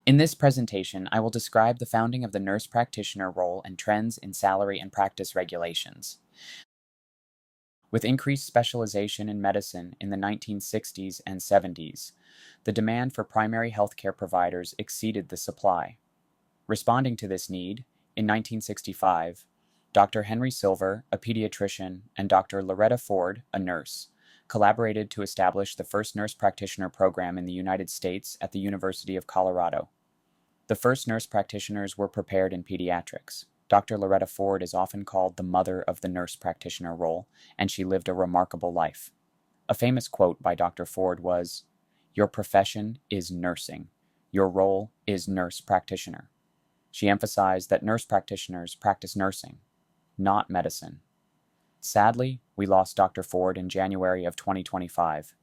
In this presentation, I will describe the founding of the nurse practitioner role and trends in salary and practice regulations. With increased specialization in medicine in the 1960s and 70s, the demand for primary healthcare providers exceeded the supply. Responding to this need, in 1965, Dr. Henry Silver, a pediatrician, and Dr. Loretta Ford, a nurse, collaborated to establish the first nurse practitioner program in the United States at the University of Colorado. The first nurse practitioners were prepared in pediatrics. Dr. Loretta Ford is often called the mother of the nurse practitioner role, and she lived a remarkable life. A famous quote by Dr. Ford was, "Your profession is nursing. Your role is nurse practitioner." She emphasized that nurse practitioners practice nursing, not medicine. Sadly, we lost Dr. Ford in January of 2025.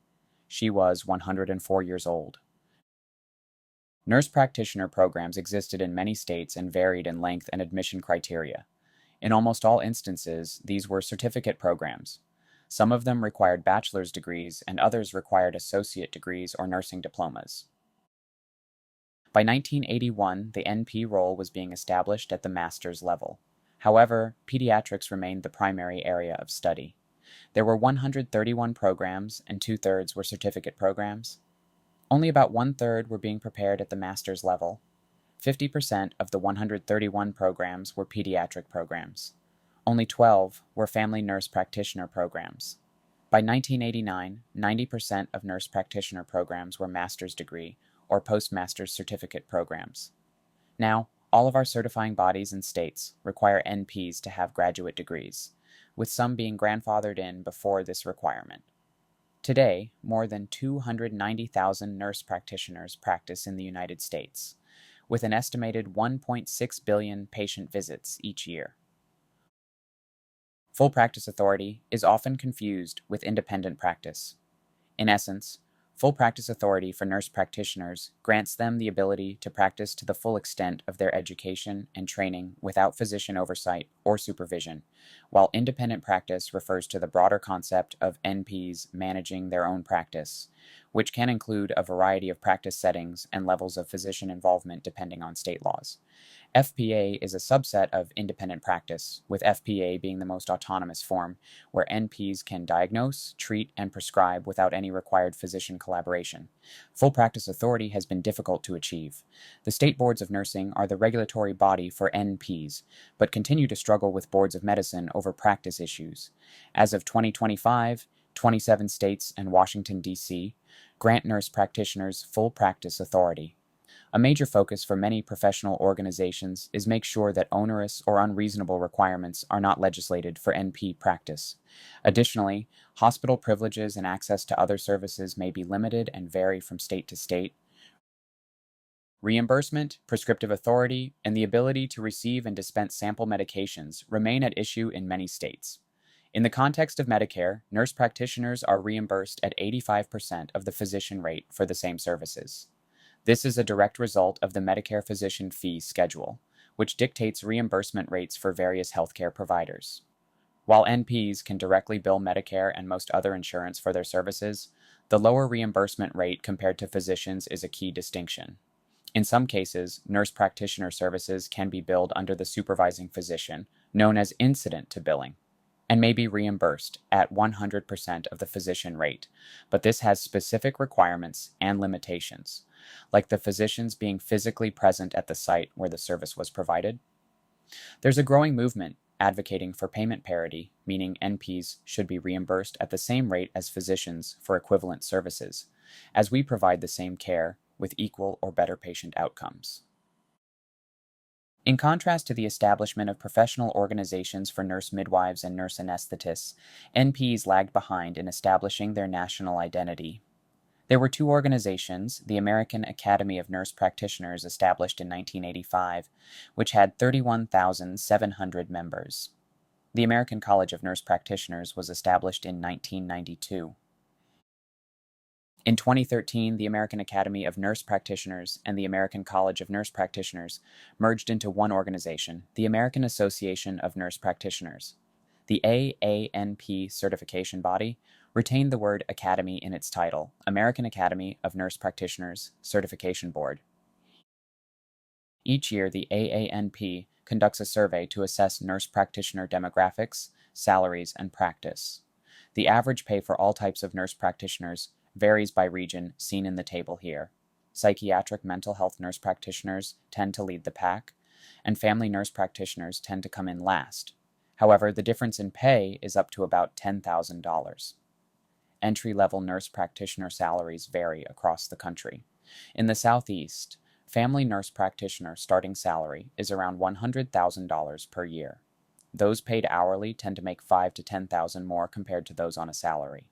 She was 104 years old. Nurse practitioner programs existed in many states and varied in length and admission criteria. In almost all instances, these were certificate programs. Some of them required bachelor's degrees and others required associate degrees or nursing diplomas. By 1981, the NP role was being established at the master's level. However, pediatrics remained the primary area of study. There were 131 programs and 2/3 were certificate programs. Only about 1/3 were being prepared at the master's level. 50% of the 131 programs were pediatric programs. Only 12 were family nurse practitioner programs. By 1989, 90% of nurse practitioner programs were master's degree or postmaster's certificate programs. Now, all of our certifying bodies and states require NPs to have graduate degrees, with some being grandfathered in before this requirement. Today, more than 290,000 nurse practitioners practice in the United States, with an estimated 1.6 billion patient visits each year. Full practice authority is often confused with independent practice. In essence, full practice authority for nurse practitioners grants them the ability to practice to the full extent of their education and training without physician oversight or supervision, while independent practice refers to the broader concept of NPs managing their own practice, which can include a variety of practice settings and levels of physician involvement depending on state laws. FPA is a subset of independent practice, with FPA being the most autonomous form, where NPs can diagnose, treat, and prescribe without any required physician collaboration. Full practice authority has been difficult to achieve. The state boards of nursing are the regulatory body for NPs, but continue to struggle with boards of medicine over practice issues. As of 2025, 27 states and Washington, D.C. grant nurse practitioners full practice authority. A major focus for many professional organizations is make sure that onerous or unreasonable requirements are not legislated for NP practice. Additionally, hospital privileges and access to other services may be limited and vary from state to state. Reimbursement, prescriptive authority, and the ability to receive and dispense sample medications remain at issue in many states. In the context of Medicare, nurse practitioners are reimbursed at 85% of the physician rate for the same services. This is a direct result of the Medicare Physician Fee Schedule, which dictates reimbursement rates for various healthcare providers. While NPs can directly bill Medicare and most other insurance for their services, the lower reimbursement rate compared to physicians is a key distinction. In some cases, nurse practitioner services can be billed under the supervising physician, known as incident to billing, and may be reimbursed at 100% of the physician rate, but this has specific requirements and limitations, like the physicians being physically present at the site where the service was provided. There's a growing movement advocating for payment parity, meaning NPs should be reimbursed at the same rate as physicians for equivalent services, as we provide the same care with equal or better patient outcomes. In contrast to the establishment of professional organizations for nurse midwives and nurse anesthetists, NPs lagged behind in establishing their national identity. There were two organizations, the American Academy of Nurse Practitioners, established in 1985, which had 31,700 members. The American College of Nurse Practitioners was established in 1992. In 2013, the American Academy of Nurse Practitioners and the American College of Nurse Practitioners merged into one organization, the American Association of Nurse Practitioners. The AANP certification body retained the word academy in its title, American Academy of Nurse Practitioners Certification Board. Each year, the AANP conducts a survey to assess nurse practitioner demographics, salaries, and practice. The average pay for all types of nurse practitioners varies by region, seen in the table here. Psychiatric mental health nurse practitioners tend to lead the pack, and family nurse practitioners tend to come in last. However, the difference in pay is up to about $10,000. Entry-level nurse practitioner salaries vary across the country. In the Southeast, family nurse practitioner starting salary is around $100,000 per year. Those paid hourly tend to make $5,000 to $10,000 more compared to those on a salary.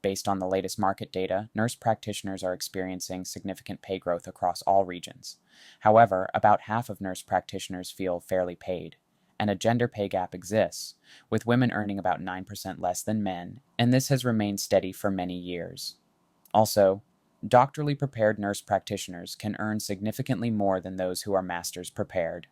Based on the latest market data, nurse practitioners are experiencing significant pay growth across all regions. However, about half of nurse practitioners feel fairly paid, and a gender pay gap exists, with women earning about 9% less than men, and this has remained steady for many years. Also, doctorally prepared nurse practitioners can earn significantly more than those who are master's prepared.